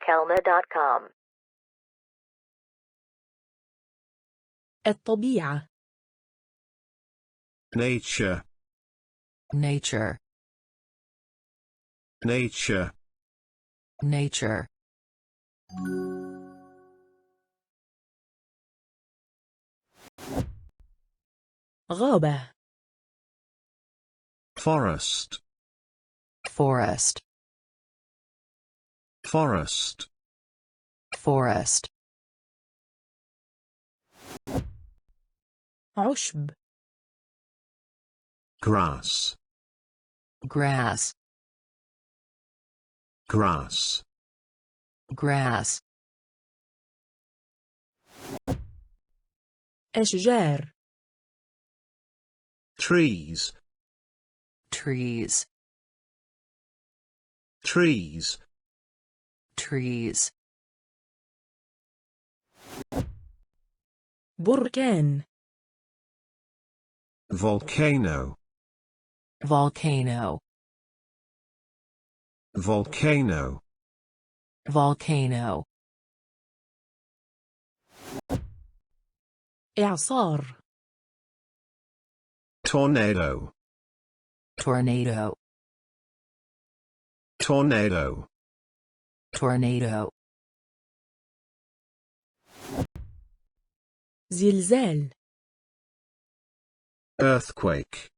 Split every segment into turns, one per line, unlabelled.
كلمة.com.
الطبيعة.
nature,
nature,
nature,
nature.
غابة.
forest,
Forest,
forest,
forest.
عشب.
grass,
Grass,
grass,
grass.
أشجار.
trees,
Trees,
trees,
trees.
بركان.
volcano,
Volcano,
volcano,
volcano.
إعصار.
tornado,
Tornado,
tornado,
tornado.
زلزال.
earthquake,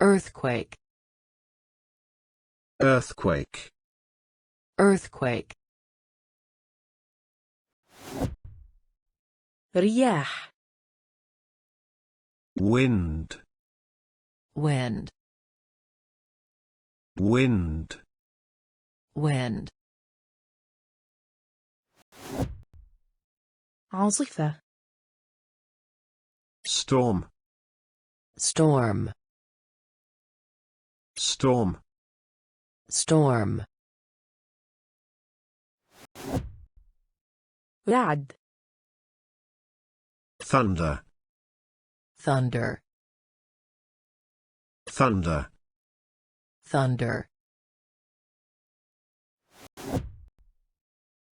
Earthquake,
earthquake,
earthquake.
رياح.
wind,
Wind,
wind,
wind.
عاصفة.
storm,
Storm,
storm,
storm.
رعد.
thunder,
Thunder,
thunder,
thunder.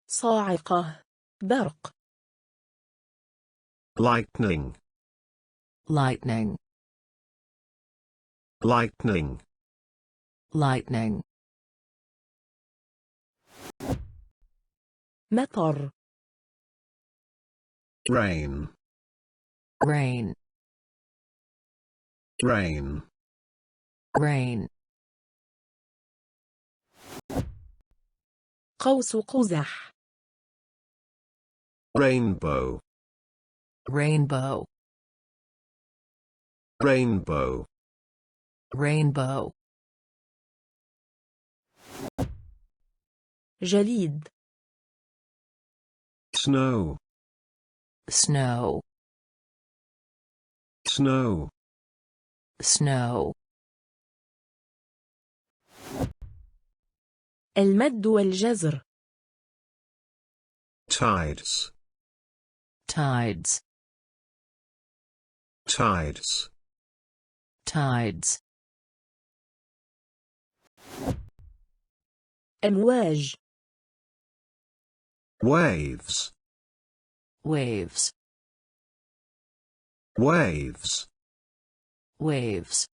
صاعقة. برق.
lightning,
Lightning,
lightning,
lightning.
مطر.
rain,
Rain,
rain,
rain.
قوس قزح.
rainbow,
Rainbow,
rainbow,
rainbow.
جليد.
snow,
Snow,
snow,
snow.
المد والجزر.
tides,
Tides,
tides,
tides.
أمواج.
waves,
Waves,
waves.
waves.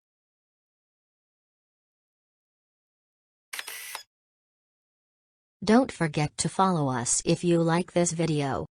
Don't forget to follow us if you like this video.